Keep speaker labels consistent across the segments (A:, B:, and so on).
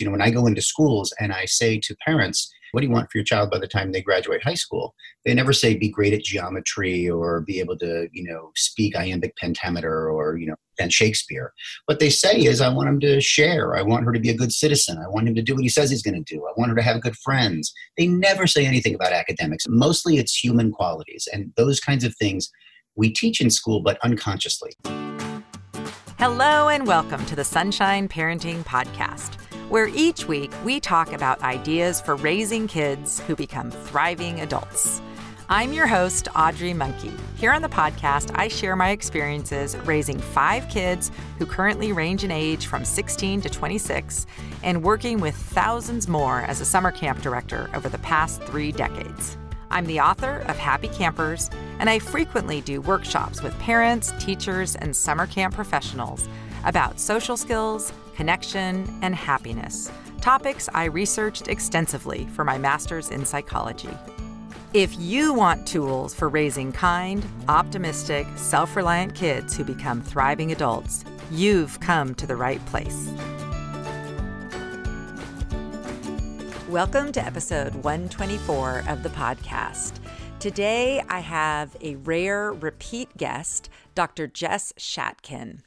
A: When I go into schools and I say to parents, what do you want for your child by the time they graduate high school? They never say be great at geometry or be able to, speak iambic pentameter or, and Shakespeare. What they say is, I want him to share. I want her to be a good citizen. I want him to do what he says he's going to do. I want her to have good friends. They never say anything about academics. Mostly it's human qualities. And those kinds of things we teach in school, but unconsciously.
B: Hello and welcome to the Sunshine Parenting Podcast, where each week we talk about ideas for raising kids who become thriving adults. I'm your host, Audrey Monkey. Here on the podcast, I share my experiences raising 5 kids who currently range in age from 16 to 26 and working with thousands more as a summer camp director over the past 3 decades. I'm the author of Happy Campers, and I frequently do workshops with parents, teachers, and summer camp professionals about social skills, connection, and happiness, topics I researched extensively for my master's in psychology. If you want tools for raising kind, optimistic, self-reliant kids who become thriving adults, you've come to the right place. Welcome to episode 124 of the podcast. Today, I have a rare repeat guest, Dr. Jess Shatkin.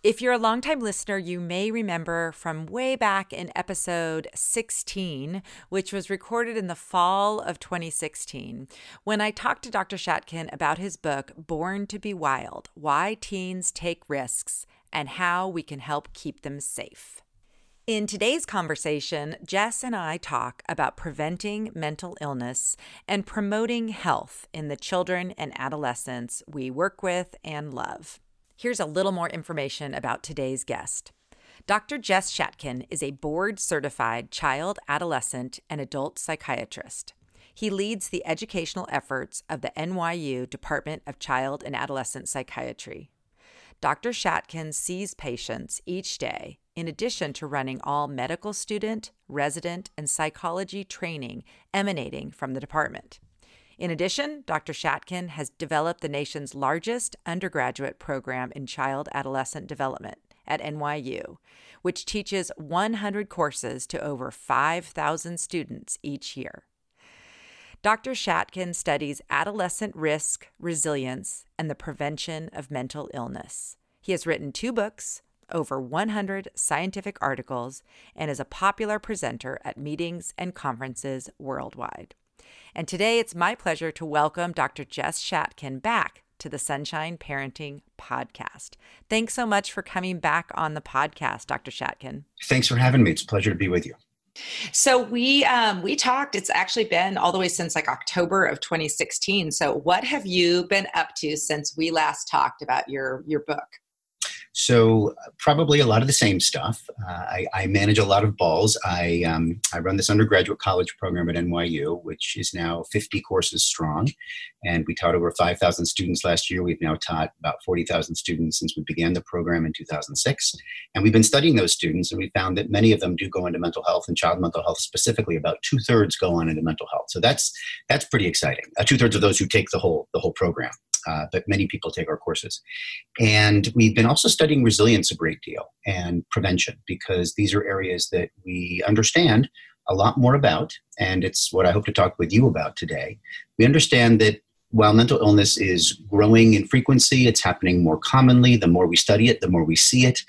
B: If you're a longtime listener, you may remember from way back in episode 16, which was recorded in the fall of 2016, when I talked to Dr. Shatkin about his book, Born to be Wild: Why Teens Take Risks and How We Can Help Keep Them Safe. In today's conversation, Jess and I talk about preventing mental illness and promoting health in the children and adolescents we work with and love. Here's a little more information about today's guest. Dr. Jess Shatkin is a board-certified child, adolescent, and adult psychiatrist. He leads the educational efforts of the NYU Department of Child and Adolescent Psychiatry. Dr. Shatkin sees patients each day in addition to running all medical student, resident, and psychology training emanating from the department. In addition, Dr. Shatkin has developed the nation's largest undergraduate program in child-adolescent development at NYU, which teaches 100 courses to over 5,000 students each year. Dr. Shatkin studies adolescent risk, resilience, and the prevention of mental illness. He has written 2 books, over 100 scientific articles, and is a popular presenter at meetings and conferences worldwide. And today it's my pleasure to welcome Dr. Jess Shatkin back to the Sunshine Parenting Podcast. Thanks so much for coming back on the podcast, Dr. Shatkin.
A: Thanks for having me. It's a pleasure to be with you.
B: So we talked, it's actually been all the way since October of 2016. So what have you been up to since we last talked about your book?
A: So probably a lot of the same stuff. I manage a lot of balls. I run this undergraduate college program at NYU, which is now 50 courses strong. And we taught over 5,000 students last year. We've now taught about 40,000 students since we began the program in 2006. And we've been studying those students, and we found that many of them do go into mental health, and child mental health specifically. About 2/3 go on into mental health. So that's pretty exciting. 2/3 of those who take the whole program. But many people take our courses. And we've been also studying resilience a great deal and prevention, because these are areas that we understand a lot more about. And it's what I hope to talk with you about today. We understand that while mental illness is growing in frequency, it's happening more commonly. The more we study it, the more we see it,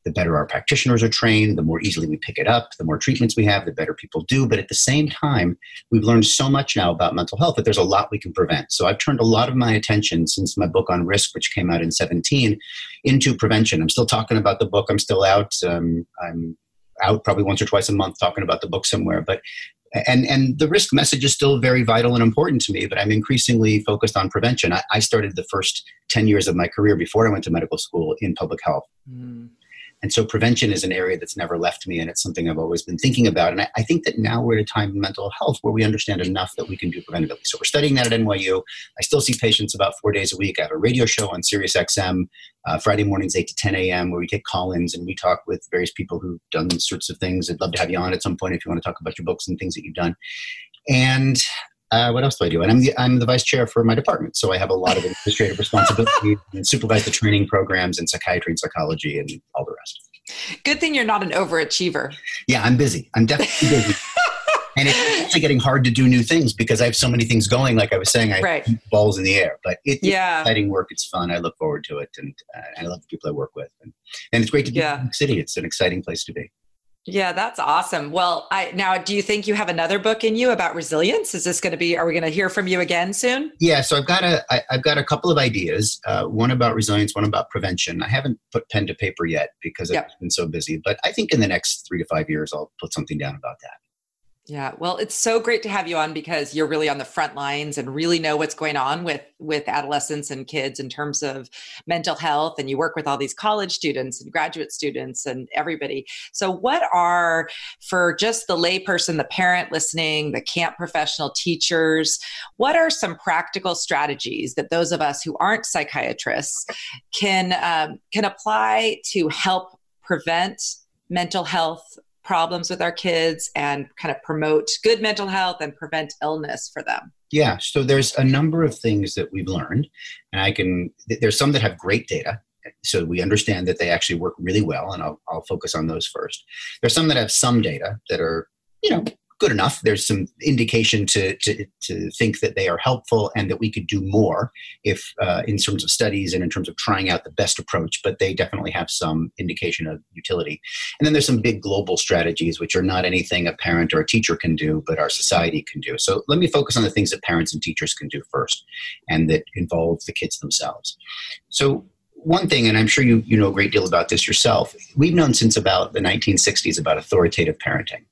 A: the better our practitioners are trained, the more easily we pick it up, the more treatments we have, the better people do. But at the same time, we've learned so much now about mental health that there's a lot we can prevent. So I've turned a lot of my attention since my book on risk, which came out in 2017, into prevention. I'm still talking about the book. I'm still out. I'm out probably once or twice a month talking about the book somewhere. But and the risk message is still very vital and important to me, but I'm increasingly focused on prevention. I started the first 10 years of my career before I went to medical school in public health. And so prevention is an area that's never left me, and it's something I've always been thinking about. And I think that now we're at a time in mental health where we understand enough that we can do preventatively. So we're studying that at NYU. I still see patients about 4 days a week. I have a radio show on Sirius XM, Friday mornings, 8 to 10 a.m., where we take call-ins and we talk with various people who've done these sorts of things. I'd love to have you on at some point if you want to talk about your books and things that you've done. And what else do I do? And I'm the vice chair for my department. So I have a lot of administrative responsibility and supervise the training programs in psychiatry and psychology and all the rest.
B: Good thing you're not an overachiever.
A: Yeah, I'm busy. I'm definitely busy. And it's actually getting hard to do new things because I have so many things going. Like I was saying, I have balls in the air. But it's exciting work. It's fun. I look forward to it. And I love the people I work with. And it's great to be in New York City. It's an exciting place to be.
B: Yeah, that's awesome. Well, now, do you think you have another book in you about resilience? Is this going to be, are we going to hear from you again soon?
A: Yeah, so I've got a couple of ideas, one about resilience, one about prevention. I haven't put pen to paper yet because I've been so busy, but I think in the next 3 to 5 years, I'll put something down about that.
B: Yeah. Well, it's so great to have you on because you're really on the front lines and really know what's going on with adolescents and kids in terms of mental health. And you work with all these college students and graduate students and everybody. So what are, for just the layperson, the parent listening, the camp professional, teachers, what are some practical strategies that those of us who aren't psychiatrists can apply to help prevent mental health problems with our kids and kind of promote good mental health and prevent illness for them?
A: Yeah, so there's a number of things that we've learned, and there's some that have great data, so we understand that they actually work really well, and I'll focus on those first. There's some that have some data that are, good enough. There's some indication to think that they are helpful and that we could do more if in terms of studies and in terms of trying out the best approach, but they definitely have some indication of utility. And then there's some big global strategies, which are not anything a parent or a teacher can do, but our society can do. So let me focus on the things that parents and teachers can do first and that involve the kids themselves. So one thing, and I'm sure you know a great deal about this yourself, we've known since about the 1960s about authoritative parenting.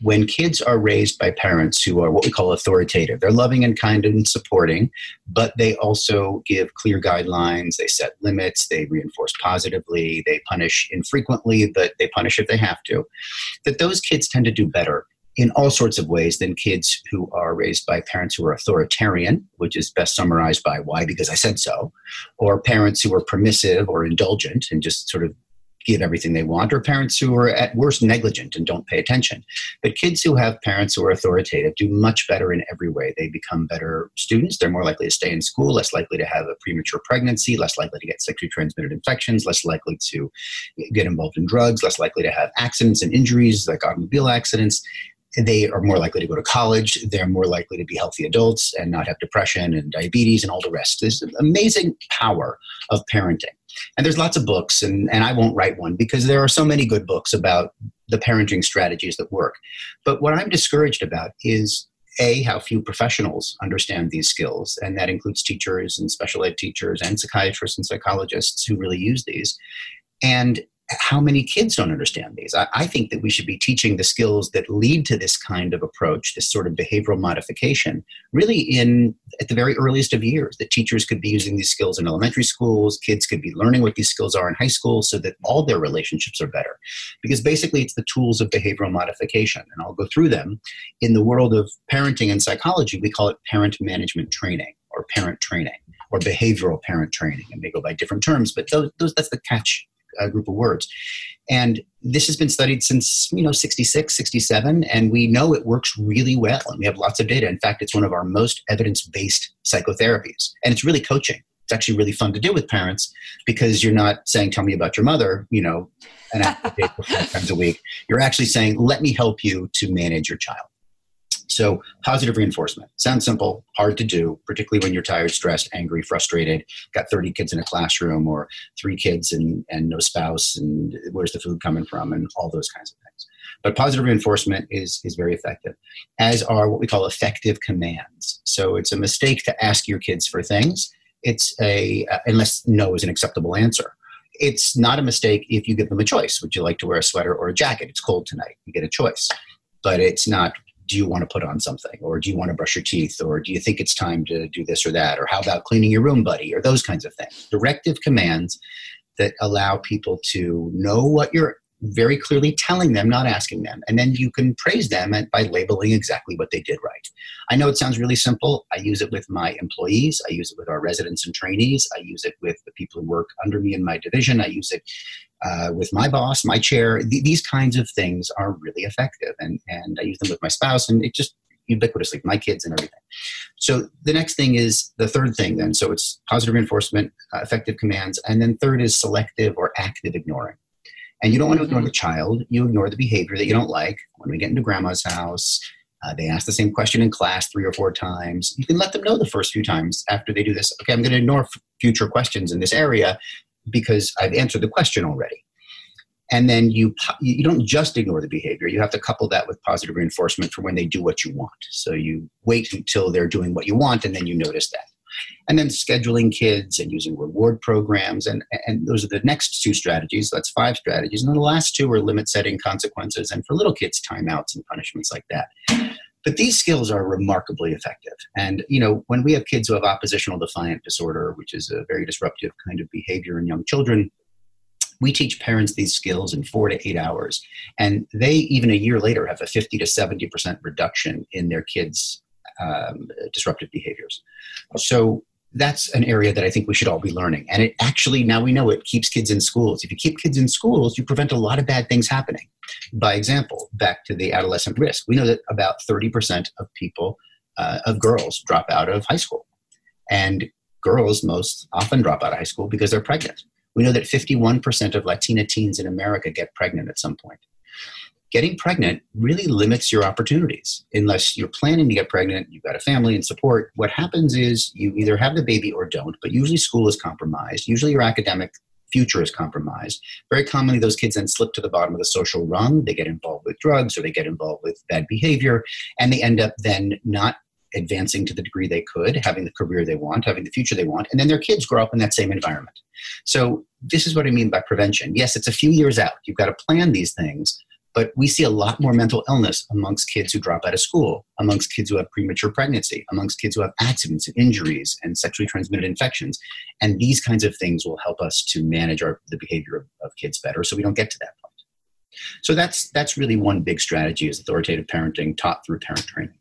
A: When kids are raised by parents who are what we call authoritative, they're loving and kind and supporting, but they also give clear guidelines, they set limits, they reinforce positively, they punish infrequently, but they punish if they have to, that those kids tend to do better in all sorts of ways than kids who are raised by parents who are authoritarian, which is best summarized by why, because I said so, or parents who are permissive or indulgent and just sort of give everything they want, or parents who are at worst negligent and don't pay attention. But kids who have parents who are authoritative do much better in every way. They become better students. They're more likely to stay in school, less likely to have a premature pregnancy, less likely to get sexually transmitted infections, less likely to get involved in drugs, less likely to have accidents and injuries like automobile accidents. They are more likely to go to college. They're more likely to be healthy adults and not have depression and diabetes and all the rest. There's an amazing power of parenting. And there's lots of books, and I won't write one because there are so many good books about the parenting strategies that work. But what I'm discouraged about is, A, how few professionals understand these skills, and that includes teachers and special ed teachers and psychiatrists and psychologists who really use these, and how many kids don't understand these. I think that we should be teaching the skills that lead to this kind of approach, this sort of behavioral modification, really at the very earliest of years. That teachers could be using these skills in elementary schools, kids could be learning what these skills are in high school so that all their relationships are better. Because basically it's the tools of behavioral modification, and I'll go through them. In the world of parenting and psychology, we call it parent management training or parent training or behavioral parent training, and they go by different terms, but that's the catch. A group of words. And this has been studied since, 66, 67, and we know it works really well. And we have lots of data. In fact, it's one of our most evidence-based psychotherapies. And it's really coaching. It's actually really fun to do with parents because you're not saying, tell me about your mother, an hour a day 4 times a week. You're actually saying, let me help you to manage your child. So positive reinforcement. Sounds simple, hard to do, particularly when you're tired, stressed, angry, frustrated, got 30 kids in a classroom or 3 kids and no spouse, and where's the food coming from, and all those kinds of things. But positive reinforcement is very effective, as are what we call effective commands. So it's a mistake to ask your kids for things. It's unless no is an acceptable answer. It's not a mistake if you give them a choice. Would you like to wear a sweater or a jacket? It's cold tonight. You get a choice. But it's not, do you want to put on something? Or do you want to brush your teeth? Or do you think it's time to do this or that? Or how about cleaning your room, buddy? Or those kinds of things. Directive commands that allow people to know what you're very clearly telling them, not asking them. And then you can praise them by labeling exactly what they did right. I know it sounds really simple. I use it with my employees. I use it with our residents and trainees. I use it with the people who work under me in my division. I use it with my boss, my chair. These kinds of things are really effective. And I use them with my spouse, and it just ubiquitously, my kids and everything. So the next thing is the third thing then. So it's positive reinforcement, effective commands. And then third is selective or active ignoring. And you don't want to ignore the child. You ignore the behavior that you don't like. When we get into grandma's house, they ask the same question in class 3 or 4 times. You can let them know the first few times after they do this, okay, I'm going to ignore future questions in this area because I've answered the question already. And then you don't just ignore the behavior. You have to couple that with positive reinforcement for when they do what you want. So you wait until they're doing what you want, and then you notice that. And then scheduling kids and using reward programs. And those are the next 2 strategies. That's 5 strategies. And then the last 2 are limit setting, consequences, and for little kids, timeouts and punishments like that. But these skills are remarkably effective. And, when we have kids who have oppositional defiant disorder, which is a very disruptive kind of behavior in young children, we teach parents these skills in 4 to 8 hours. And they, even a year later, have a 50 to 70% reduction in their kids' disruptive behaviors. So that's an area that I think we should all be learning. And it actually, now we know it keeps kids in schools. If you keep kids in schools, you prevent a lot of bad things happening. By example, back to the adolescent risk, we know that about 30% of people, of girls, drop out of high school. And girls most often drop out of high school because they're pregnant. We know that 51% of Latina teens in America get pregnant at some point. Getting pregnant really limits your opportunities. Unless you're planning to get pregnant, you've got a family and support. What happens is you either have the baby or don't, but usually school is compromised. Usually your academic future is compromised. Very commonly, those kids then slip to the bottom of the social rung. They get involved with drugs or they get involved with bad behavior, and they end up then not advancing to the degree they could, having the career they want, having the future they want, and then their kids grow up in that same environment. So this is what I mean by prevention. Yes, it's a few years out. You've got to plan these things, but we see a lot more mental illness amongst kids who drop out of school, amongst kids who have premature pregnancy, amongst kids who have accidents and injuries and sexually transmitted infections. And these kinds of things will help us to manage the behavior of kids better so we don't get to that point. So that's really one big strategy, is authoritative parenting taught through parent training.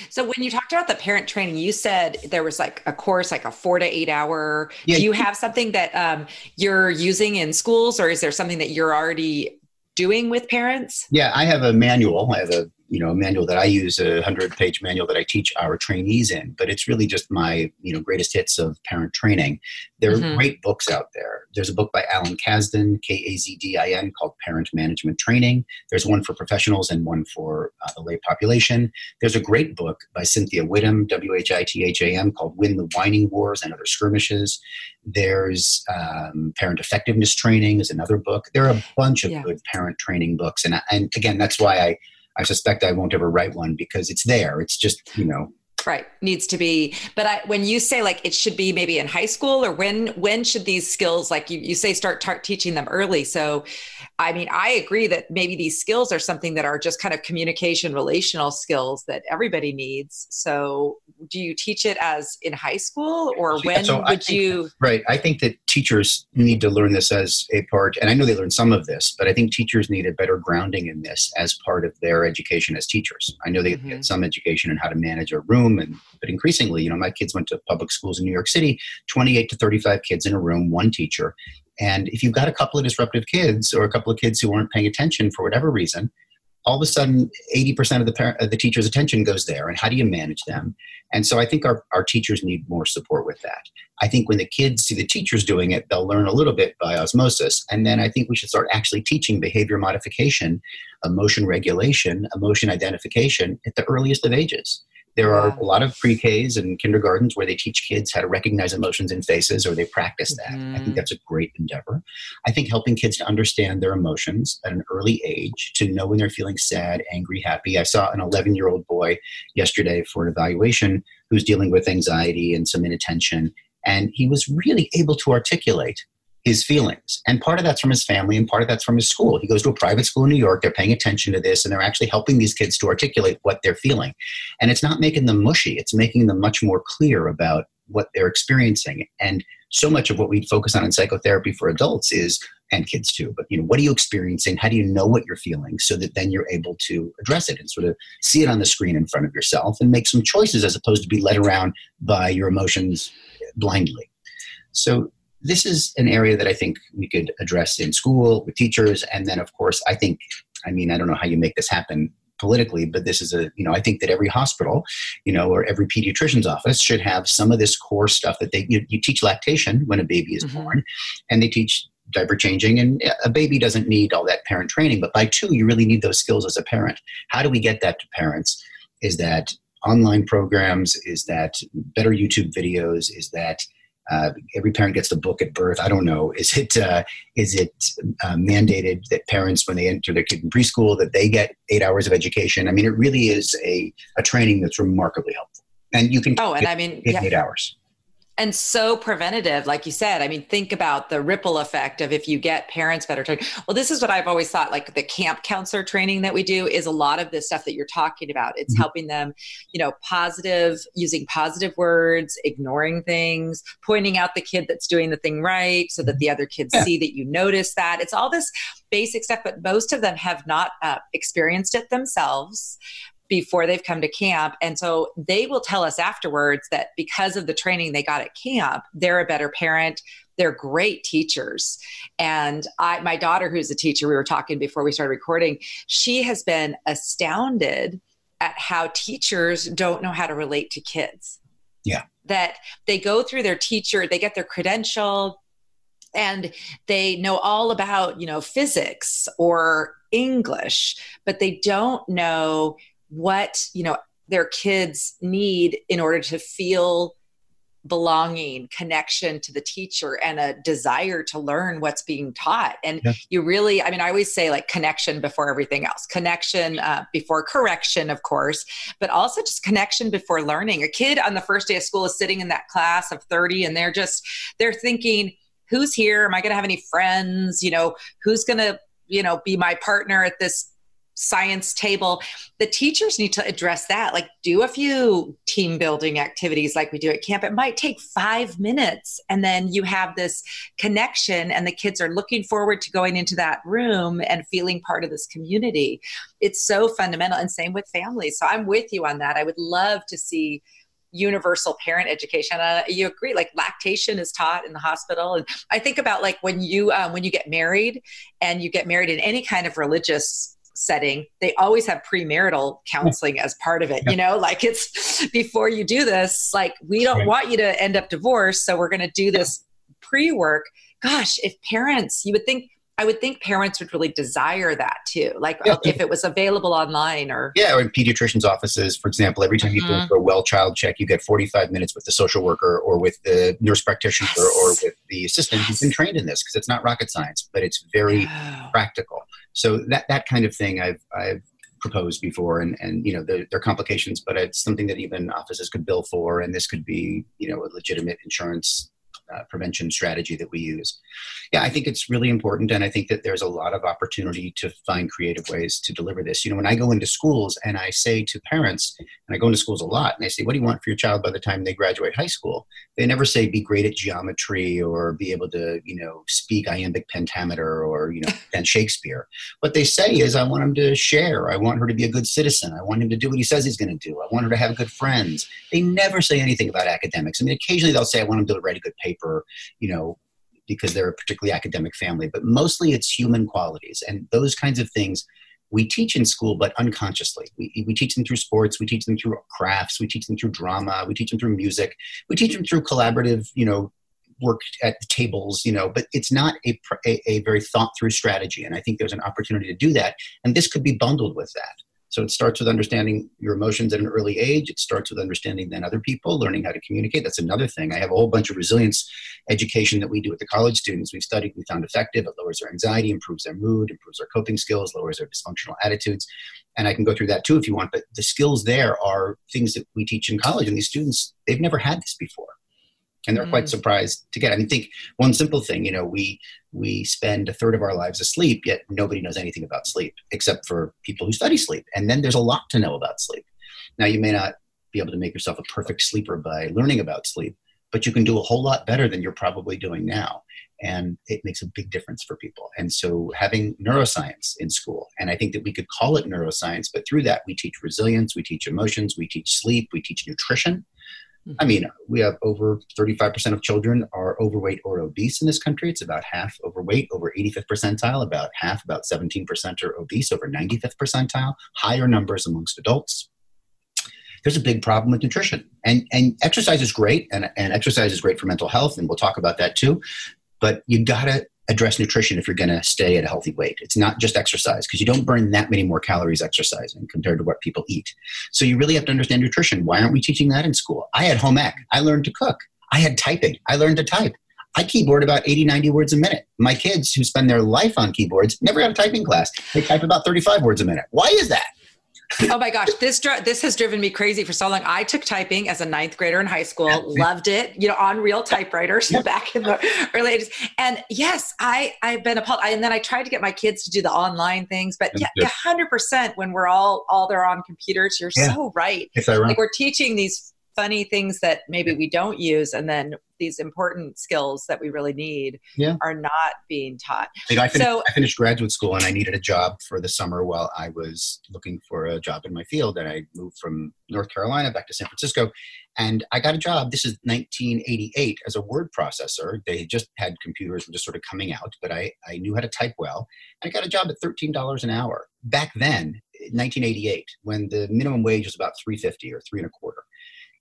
B: So when you talked about the parent training, you said there was like a course, like a 4 to 8 hour.
A: Yeah.
B: Do you have something that you're using in schools, or is there something that you're already doing with parents?
A: Yeah, I have a manual. I have a manual that I use, a 100-page manual that I teach our trainees in, but it's really just my, greatest hits of parent training. There are great books out there. There's a book by Alan Kasdan, Kazdin, called Parent Management Training. There's one for professionals and one for the lay population. There's a great book by Cynthia Whittam, Whitham, called Win the Whining Wars and Other Skirmishes. There's Parent Effectiveness Training is another book. There are a bunch of good parent training books. And again, that's why I suspect I won't ever write one, because it's there. It's just,
B: Right. Needs to be. But when you say like it should be maybe in high school, or when should these skills, like you say, start teaching them early? So, I mean, I agree that maybe these skills are something that are just kind of communication, relational skills that everybody needs. So do you teach it as in high school, or when would you?
A: Right. I think that teachers need to learn this as a part, and I know they learn some of this, but I think teachers need a better grounding in this as part of their education as teachers. I know they get some education in how to manage a room, but increasingly, my kids went to public schools in New York City, 28 to 35 kids in a room, one teacher. And if you've got a couple of disruptive kids, or a couple of kids who aren't paying attention for whatever reason, all of a sudden 80% of the teacher's attention goes there. And how do you manage them? And so I think our teachers need more support with that. I think when the kids see the teachers doing it, they'll learn a little bit by osmosis. And then I think we should start actually teaching behavior modification, emotion regulation, emotion identification at the earliest of ages. There are a lot of pre-Ks and kindergartens where they teach kids how to recognize emotions in faces, or they practice that. I think that's a great endeavor. I think helping kids to understand their emotions at an early age, to know when they're feeling sad, angry, happy. I saw an 11-year-old boy yesterday for an evaluation who's dealing with anxiety and some inattention, and he was really able to articulate his feelings. And part of that's from his family, and part of that's from his school. He goes to a private school in New York. They're paying attention to this, and they're actually helping these kids to articulate what they're feeling. And it's not making them mushy. It's making them much more clear about what they're experiencing. And so much of what we focus on in psychotherapy for adults is, and kids too, but what are you experiencing? How do you know what you're feeling, so that then you're able to address it and sort of see it on the screen in front of yourself and make some choices, as opposed to be led around by your emotions blindly. So this is an area that I think we could address in school with teachers. And then, of course, I don't know how you make this happen politically, but this is I think that every hospital, or every pediatrician's office should have some of this core stuff that you teach lactation when a baby is born, and they teach diaper changing, and a baby doesn't need all that parent training, but by 2, you really need those skills as a parent. How do we get that to parents? Is that online programs? Is that better YouTube videos? Is that every parent gets the book at birth? I don't know. Is it mandated that parents, when they enter their kid in preschool, that they get 8 hours of education? I mean, it really is a training that's remarkably helpful. And you can in 8 hours.
B: And so preventative, like you said. I mean, think about the ripple effect of if you get parents better trained. Well, this is what I've always thought, like the camp counselor training that we do is a lot of this stuff that you're talking about. It's helping them, using positive words, ignoring things, pointing out the kid that's doing the thing right so that the other kids see that you notice that. It's all this basic stuff, but most of them have not experienced it themselves before they've come to camp. And so they will tell us afterwards that because of the training they got at camp, they're a better parent. They're great teachers. And my daughter, who's a teacher, we were talking before we started recording, she has been astounded at how teachers don't know how to relate to kids.
A: Yeah.
B: That they go through their teacher, they get their credential, and they know all about, physics or English, but they don't know what, their kids need in order to feel belonging, connection to the teacher, and a desire to learn what's being taught. And you really, I always say like connection before everything else, connection before correction, of course, but also just connection before learning. A kid on the first day of school is sitting in that class of 30 and they're thinking, who's here? Am I going to have any friends? Who's going to, be my partner at this science table? The teachers need to address that, like do a few team building activities like we do at camp. It might take 5 minutes, and then you have this connection and the kids are looking forward to going into that room and feeling part of this community. It's so fundamental, and same with families. So I'm with you on that. I would love to see universal parent education. You agree, like lactation is taught in the hospital. And I think about like when you get married, and you get married in any kind of religious setting, they always have premarital counseling as part of it. Like it's before you do this, like we don't want you to end up divorced, so we're going to do this pre-work. Gosh, if parents, I would think parents would really desire that too. Like if it was available online or
A: in pediatricians' offices, for example, every time you go for a well child check, you get 45 minutes with the social worker or with the nurse practitioner or with the assistant who's been trained in this, because it's not rocket science, but it's very practical. So that kind of thing I've proposed before, and there are complications, but it's something that even offices could bill for, and this could be a legitimate insurance prevention strategy that we use. I think it's really important, and I think that there's a lot of opportunity to find creative ways to deliver this. When I go into schools and I say to parents, and I go into schools a lot, and I say, what do you want for your child by the time they graduate high school? They never say be great at geometry or be able to, speak iambic pentameter or, and Shakespeare. What they say is, I want him to share. I want her to be a good citizen. I want him to do what he says he's going to do. I want her to have good friends. They never say anything about academics. Occasionally they'll say, I want him to write a good paper, because they're a particularly academic family, but mostly it's human qualities. And those kinds of things we teach in school, but unconsciously. We teach them through sports, we teach them through crafts, we teach them through drama, we teach them through music, we teach them through collaborative, work at the tables, but it's not a very thought through strategy. And I think there's an opportunity to do that. And this could be bundled with that. So it starts with understanding your emotions at an early age. It starts with understanding then other people, learning how to communicate. That's another thing. I have a whole bunch of resilience education that we do with the college students. We've studied, we found effective. It lowers their anxiety, improves their mood, improves their coping skills, lowers their dysfunctional attitudes. And I can go through that too if you want. But the skills there are things that we teach in college. And these students, they've never had this before. And they're quite surprised to get it. Think one simple thing, we spend a third of our lives asleep, yet nobody knows anything about sleep except for people who study sleep. And then there's a lot to know about sleep. Now, you may not be able to make yourself a perfect sleeper by learning about sleep, but you can do a whole lot better than you're probably doing now. And it makes a big difference for people. And so having neuroscience in school, and I think that we could call it neuroscience, but through that, we teach resilience, we teach emotions, we teach sleep, we teach nutrition. We have over 35% of children are overweight or obese in this country. It's about half overweight, over 85th percentile, about half, about 17% are obese, over 95th percentile, higher numbers amongst adults. There's a big problem with nutrition. And exercise is great, and exercise is great for mental health, and we'll talk about that too. But you gotta address nutrition if you're going to stay at a healthy weight. It's not just exercise, because you don't burn that many more calories exercising compared to what people eat. So you really have to understand nutrition. Why aren't we teaching that in school? I had home ec. I learned to cook. I had typing. I learned to type. I keyboard about 80, 90 words a minute. My kids who spend their life on keyboards never got a typing class. They type about 35 words a minute. Why is that?
B: Oh my gosh, this has driven me crazy for so long. I took typing as a 9th grader in high school, loved it, on real typewriters back in the early 80s. And yes, I've been appalled. And then I tried to get my kids to do the online things, but 100% when we're all they're on computers, you're so right. Like we're teaching these funny things that maybe we don't use, and then these important skills that we really need are not being taught.
A: I finished graduate school and I needed a job for the summer while I was looking for a job in my field. And I moved from North Carolina back to San Francisco, and I got a job. This is 1988 as a word processor. They just had computers just sort of coming out, but I knew how to type well. And I got a job at $13 an hour. Back then, 1988, when the minimum wage was about $3.50 or $3.25.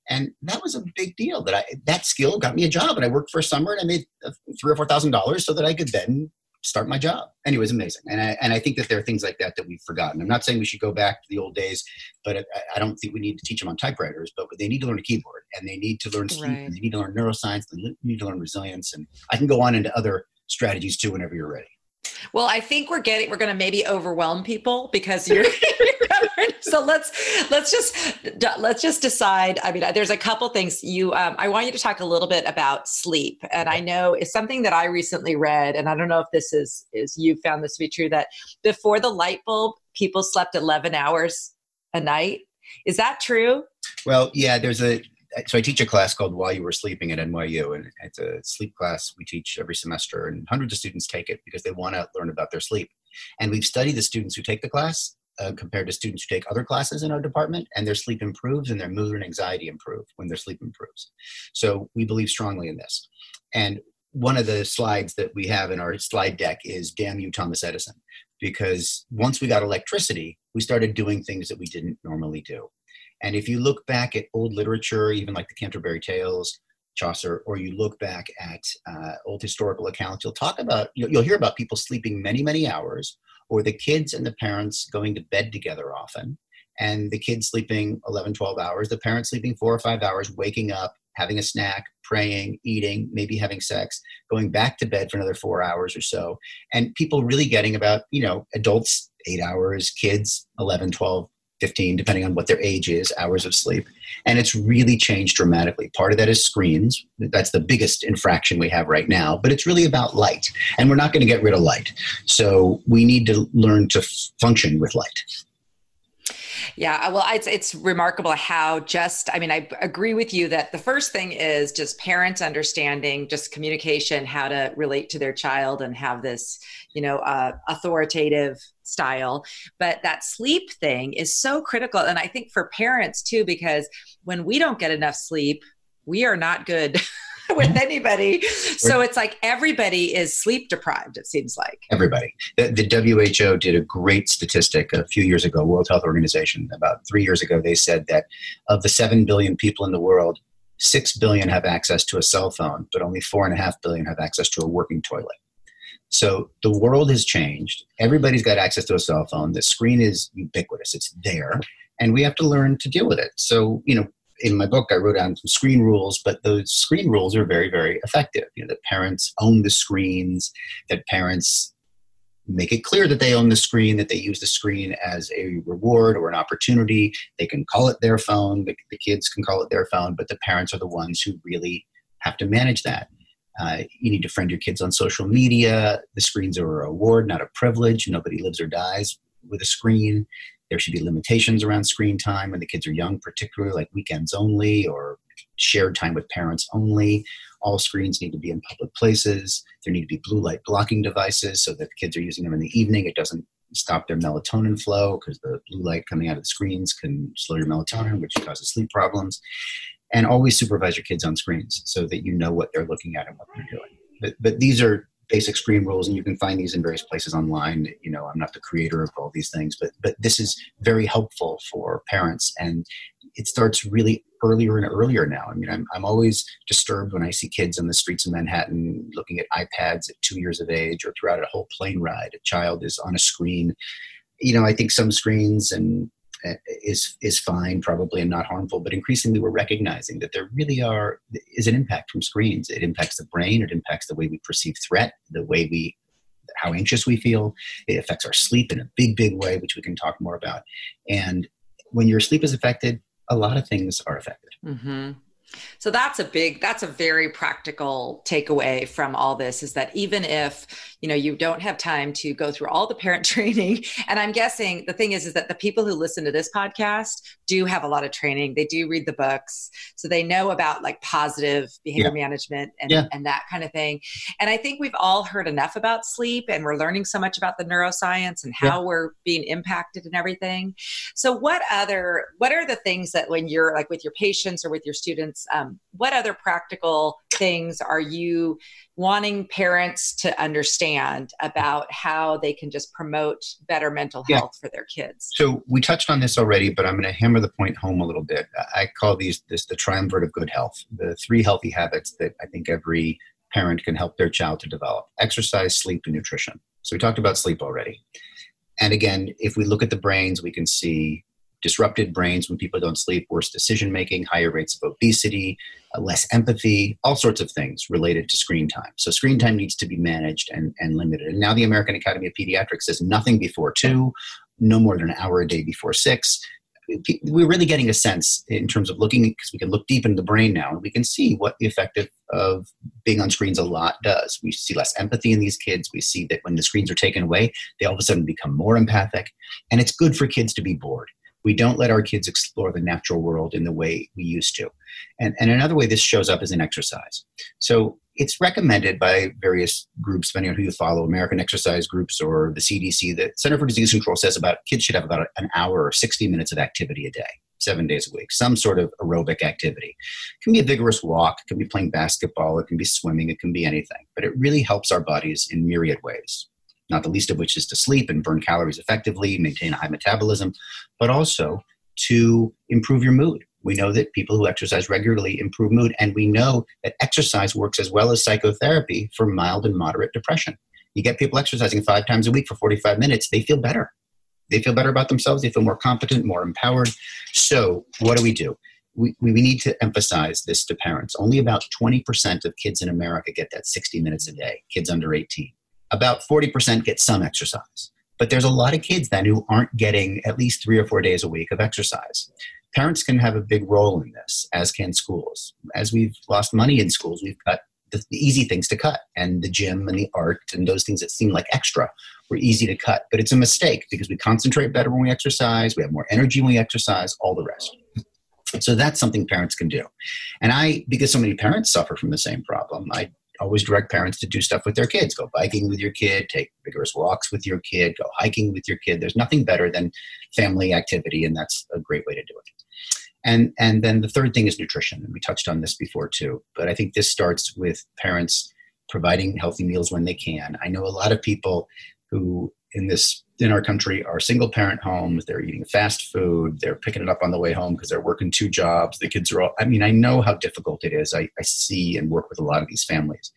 A: And that was a big deal. That skill got me a job, and I worked for a summer, and I made $3,000 or $4,000 so that I could then start my job. Anyways, amazing. And I think that there are things like that we've forgotten. I'm not saying we should go back to the old days, but I don't think we need to teach them on typewriters. But they need to learn a keyboard, and they need to learn sleep, and they need to learn neuroscience, and they need to learn resilience. And I can go on into other strategies too whenever you're ready.
B: Well, I think we're going to maybe overwhelm people because you're so let's just decide. I mean, there's a couple things I want you to talk a little bit about sleep. And I know it's something that I recently read, and I don't know if this is you found this to be true, that before the light bulb, people slept 11 hours a night. Is that true?
A: Well, yeah, so I teach a class called While You Were Sleeping at NYU, and it's a sleep class we teach every semester, and hundreds of students take it because they want to learn about their sleep. And we've studied the students who take the class compared to students who take other classes in our department, and their sleep improves and their mood and anxiety improve when their sleep improves. So we believe strongly in this. And one of the slides that we have in our slide deck is "Damn you, Thomas Edison," because once we got electricity, we started doing things that we didn't normally do. And if you look back at old literature, even like the Canterbury Tales, Chaucer, or you look back at old historical accounts, you'll hear about people sleeping many, many hours, or the kids and the parents going to bed together often, and the kids sleeping 11, 12 hours, the parents sleeping 4 or 5 hours, waking up, having a snack, praying, eating, maybe having sex, going back to bed for another 4 hours or so. And people really getting about, adults 8 hours, kids 11, 12, 15, depending on what their age is, hours of sleep. And it's really changed dramatically. Part of that is screens. That's the biggest infraction we have right now, but it's really about light. And we're not going to get rid of light. So we need to learn to function with light.
B: Yeah, well, it's remarkable how I agree with you that the first thing is just parents understanding just communication, how to relate to their child and have this, authoritative style. But that sleep thing is so critical. And I think for parents too, because when we don't get enough sleep, we are not good with anybody. So it's like everybody is sleep deprived, it seems like.
A: Everybody. The WHO did a great statistic a few years ago, World Health Organization. About 3 years ago, they said that of the 7 billion people in the world, 6 billion have access to a cell phone, but only 4.5 billion have access to a working toilet. So the world has changed. Everybody's got access to a cell phone. The screen is ubiquitous. It's there. And we have to learn to deal with it. So, in my book, I wrote down some screen rules, but those screen rules are very, very effective. That parents own the screens, that parents make it clear that they own the screen, that they use the screen as a reward or an opportunity. They can call it their phone. The kids can call it their phone, but the parents are the ones who really have to manage that. You need to friend your kids on social media. The screens are a reward, not a privilege. Nobody lives or dies with a screen. There should be limitations around screen time when the kids are young, particularly like weekends only or shared time with parents only. All screens need to be in public places. There need to be blue light blocking devices so that the kids are using them in the evening. It doesn't stop their melatonin flow because the blue light coming out of the screens can slow your melatonin, which causes sleep problems. And always supervise your kids on screens so that you know what they're looking at and what they're doing. But these are basic screen rules, and you can find these in various places online. I'm not the creator of all these things, but this is very helpful for parents. And it starts really earlier and earlier now. I mean, I'm always disturbed when I see kids on the streets of Manhattan looking at iPads at 2 years of age, or throughout a whole plane ride, a child is on a screen. I think some screens is fine, probably, and not harmful, but increasingly we're recognizing that there really is an impact from screens. It impacts the brain. It impacts the way we perceive threat, how anxious we feel. It affects our sleep in a big, big way, which we can talk more about. And when your sleep is affected, a lot of things are affected.
B: Mm-hmm. So that's a very practical takeaway from all this, is that even if, you don't have time to go through all the parent training, and I'm guessing the thing is that the people who listen to this podcast do have a lot of training. They do read the books, so they know about like positive behavior management and that kind of thing. And I think we've all heard enough about sleep, and we're learning so much about the neuroscience and how we're being impacted and everything. So what are the things that when you're like with your patients or with your students, what other practical things are you wanting parents to understand about how they can just promote better mental health for their kids?
A: So we touched on this already, but I'm going to hammer the point home a little bit. I call this the triumvirate of good health, the 3 healthy habits that I think every parent can help their child to develop: exercise, sleep, and nutrition. So we talked about sleep already. And again, if we look at the brains, we can see disrupted brains when people don't sleep, worse decision-making, higher rates of obesity, less empathy, all sorts of things related to screen time. So screen time needs to be managed and limited. And now the American Academy of Pediatrics says nothing before 2, no more than an hour a day before 6. We're really getting a sense in terms of looking, because we can look deep into the brain now, and we can see what the effect of being on screens a lot does. We see less empathy in these kids. We see that when the screens are taken away, they all of a sudden become more empathic. And it's good for kids to be bored. We don't let our kids explore the natural world in the way we used to. And another way this shows up is in exercise. So it's recommended by various groups, depending on who you follow, American Exercise Groups or the CDC, the Center for Disease Control says kids should have about an hour or 60 minutes of activity a day, 7 days a week, some sort of aerobic activity. It can be a vigorous walk, it can be playing basketball, it can be swimming, it can be anything. But it really helps our bodies in myriad ways, not the least of which is to sleep and burn calories effectively, maintain a high metabolism, but also to improve your mood. We know that people who exercise regularly improve mood, and we know that exercise works as well as psychotherapy for mild and moderate depression. You get people exercising 5 times a week for 45 minutes, they feel better. They feel better about themselves, they feel more competent, more empowered. So what do? We need to emphasize this to parents. Only about 20% of kids in America get that 60 minutes a day, kids under 18. About 40% get some exercise. But there's a lot of kids then who aren't getting at least 3 or 4 days a week of exercise. Parents can have a big role in this, as can schools. As we've lost money in schools, we've cut the easy things to cut. And the gym and the art and those things that seem like extra were easy to cut. But it's a mistake, because we concentrate better when we exercise. We have more energy when we exercise, all the rest. So that's something parents can do. And because so many parents suffer from the same problem, I always direct parents to do stuff with their kids. Go biking with your kid, take vigorous walks with your kid, go hiking with your kid. There's nothing better than family activity, and that's a great way to do it. And then the third thing is nutrition. And we touched on this before too, but I think this starts with parents providing healthy meals when they can. I know a lot of people who in our country are single parent homes. They're eating fast food. They're picking it up on the way home because they're working 2 jobs. The kids are I know how difficult it is. I see and work with a lot of these families.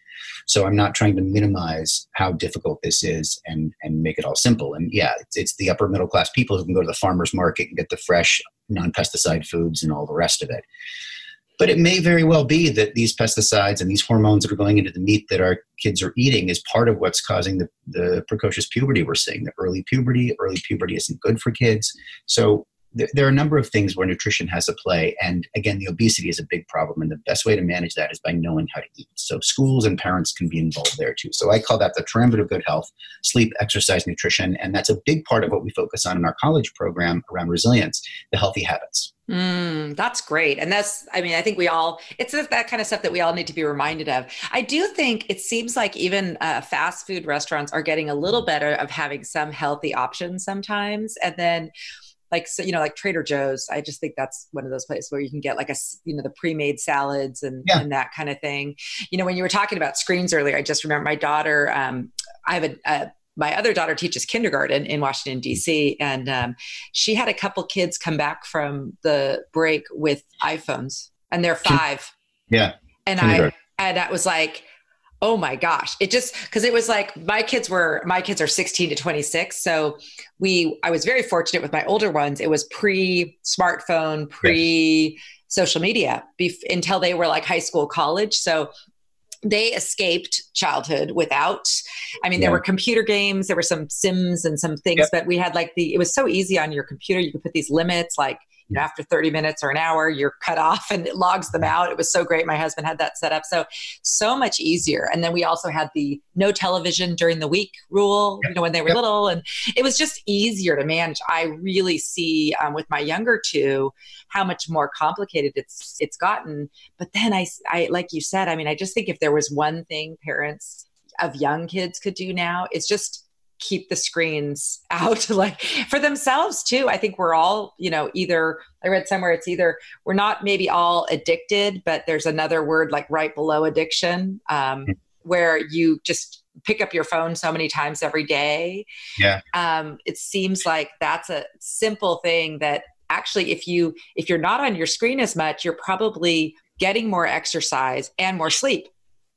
A: So I'm not trying to minimize how difficult this is and make it all simple. And it's the upper middle class people who can go to the farmer's market and get the fresh non-pesticide foods and all the rest of it. But it may very well be that these pesticides and these hormones that are going into the meat that our kids are eating is part of what's causing the precocious puberty we're seeing, the early puberty. Early puberty isn't good for kids. So there are a number of things where nutrition has a play. And again, the obesity is a big problem. And the best way to manage that is by knowing how to eat. So schools and parents can be involved there too. So I call that the triumvirate of good health: sleep, exercise, nutrition. And that's a big part of what we focus on in our college program around resilience, the healthy habits.
B: That's great. And I think it's that kind of stuff that we all need to be reminded of. I do think it seems like even fast food restaurants are getting a little better of having some healthy options sometimes. And then like Trader Joe's, I just think that's one of those places where you can get like the pre-made salads and that kind of thing. When you were talking about screens earlier, I just remember my daughter, I have a my other daughter teaches kindergarten in Washington, D.C. And she had a couple kids come back from the break with iPhones, and they're 5.
A: Yeah.
B: And I was like, oh my gosh. It just, cause it was like, my kids are 16 to 26. So I was very fortunate with my older ones. It was pre-smartphone, pre-social media until they were like high school, college. So they escaped childhood without, there were computer games, there were some Sims and some things, but we had like it was so easy on your computer. You could put these limits, like, after 30 minutes or an hour, you're cut off and it logs them out. It was so great. My husband had that set up. So much easier. And then we also had the no television during the week rule, when they were little, and it was just easier to manage. I really see with my younger 2, how much more complicated it's gotten. But then I, like you said, I just think if there was one thing parents of young kids could do now, it's just keep the screens out, like for themselves too. I think we're all, either, I read somewhere it's either we're not maybe all addicted, but there's another word like right below addiction, where you just pick up your phone so many times every day. Yeah. It seems like that's a simple thing that actually, if you're not on your screen as much, you're probably getting more exercise and more sleep.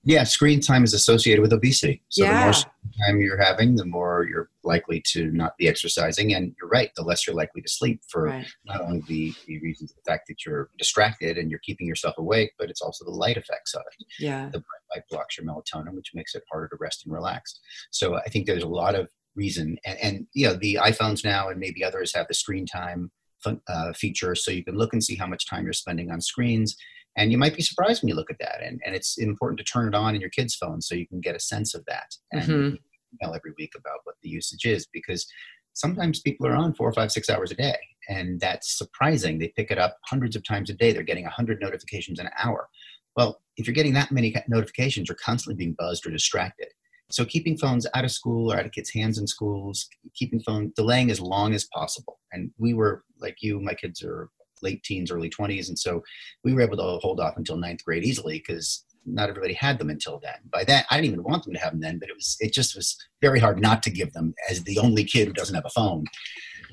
A: Yeah, screen time is associated with obesity. So the more screen time you're having, the more you're likely to not be exercising. And you're right, the less you're likely to sleep for not only the reasons, the fact that you're distracted and you're keeping yourself awake, but it's also the light effects of it. Yeah. The bright light blocks your melatonin, which makes it harder to rest and relax. So I think there's a lot of reason. And the iPhones now and maybe others have the screen time feature. So you can look and see how much time you're spending on screens. And you might be surprised when you look at that. And it's important to turn it on in your kid's phone so you can get a sense of that. And email every week about what the usage is, because sometimes people are on 4, 5, 6 hours a day. And that's surprising. They pick it up hundreds of times a day. They're getting 100 notifications an hour. Well, if you're getting that many notifications, you're constantly being buzzed or distracted. So keeping phones out of school or out of kids' hands in schools, delaying as long as possible. And we were like you, my kids are late teens, early 20s. And so we were able to hold off until 9th grade easily because not everybody had them until then. By then, I didn't even want them to have them then, but it just was very hard not to give them as the only kid who doesn't have a phone.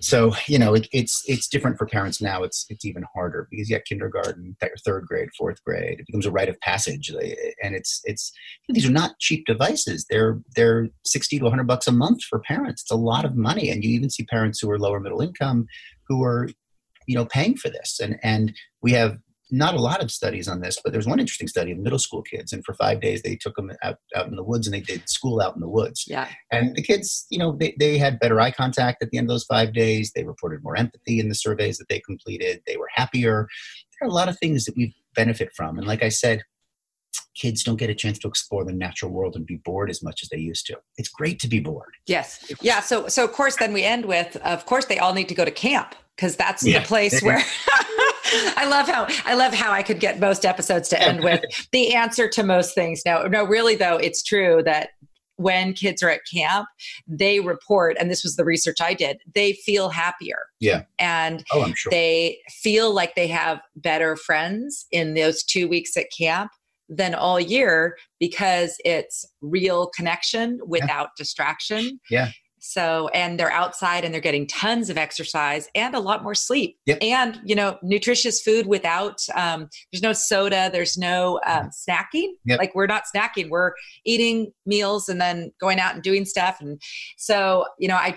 A: So, it's different for parents now. It's even harder because you have kindergarten, 3rd grade, 4th grade. It becomes a rite of passage. And these are not cheap devices. They're 60 to $100 a month for parents. It's a lot of money. And you even see parents who are lower middle income who are paying for this. And we have not a lot of studies on this, but there's one interesting study of middle school kids. And for 5 days, they took them out in the woods and they did school out in the woods. Yeah. And the kids, they had better eye contact at the end of those 5 days. They reported more empathy in the surveys that they completed. They were happier. There are a lot of things that we benefit from. And like I said, kids don't get a chance to explore the natural world and be bored as much as they used to. It's great to be bored. Yes. Yeah. So of course, then we end with, of course, they all need to go to camp because that's the place where I love how I could get most episodes to end with the answer to most things. No, really though, it's true that when kids are at camp, they report, and this was the research I did, they feel happier. Yeah. And I'm sure. They feel like they have better friends in those 2 weeks at camp than all year because it's real connection without distraction. Yeah. So, and they're outside and they're getting tons of exercise and a lot more sleep. Yep. And, nutritious food without, there's no soda, there's no snacking. Yep. Like we're not snacking, we're eating meals and then going out and doing stuff. And so, I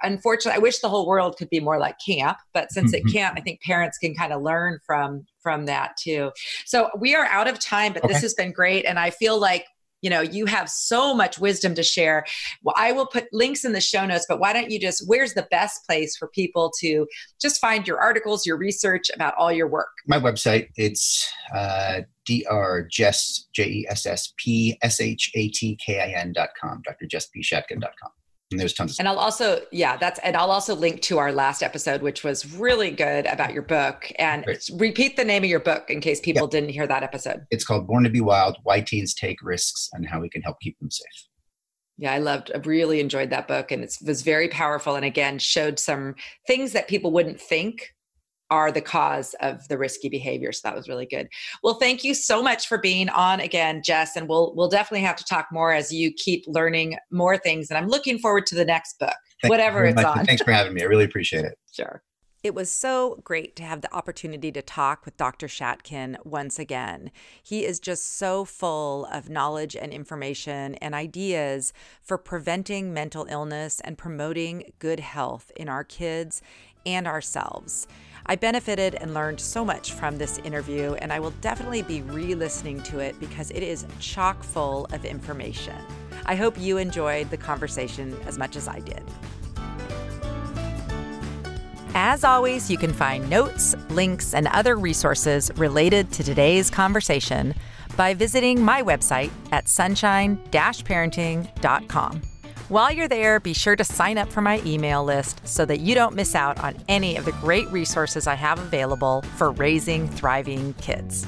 A: unfortunately, I wish the whole world could be more like camp, but since it can't, I think parents can kind of learn from that too. So we are out of time, but this has been great. And I feel like, you have so much wisdom to share. Well, I will put links in the show notes, but why don't you where's the best place for people to just find your articles, your research about all your work? My website, it's drjess, JessPShatkin.com, drjessPShatkin.com. And there's tons of stuff. And I'll also link to our last episode, which was really good about your book. And repeat the name of your book in case people didn't hear that episode. It's called Born to Be Wild, Why Teens Take Risks and How We Can Help Keep Them Safe. Yeah, I really enjoyed that book. And it was very powerful. And again, showed some things that people wouldn't think
B: are the cause of the risky behavior. So that was really good. Well, thank you so much for being on again, Jess. And we'll definitely have to talk more as you keep learning more things. And I'm looking forward to the next book, whatever it's on.
A: Thanks for having me. I really appreciate it.
B: Sure. It was so great to have the opportunity to talk with Dr. Shatkin once again. He is just so full of knowledge and information and ideas for preventing mental illness and promoting good health in our kids and ourselves. I benefited and learned so much from this interview, and I will definitely be re-listening to it because it is chock full of information. I hope you enjoyed the conversation as much as I did. As always, you can find notes, links, and other resources related to today's conversation by visiting my website at sunshine-parenting.com. While you're there, be sure to sign up for my email list so that you don't miss out on any of the great resources I have available for raising thriving kids.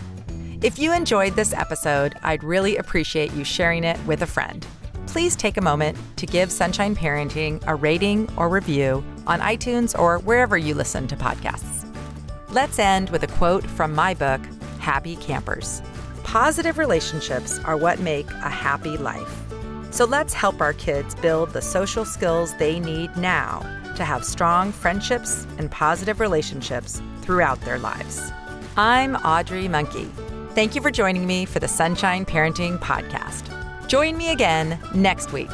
B: If you enjoyed this episode, I'd really appreciate you sharing it with a friend. Please take a moment to give Sunshine Parenting a rating or review on iTunes or wherever you listen to podcasts. Let's end with a quote from my book, Happy Campers. Positive relationships are what make a happy life. So let's help our kids build the social skills they need now to have strong friendships and positive relationships throughout their lives. I'm Audrey Monkey. Thank you for joining me for the Sunshine Parenting Podcast. Join me again next week.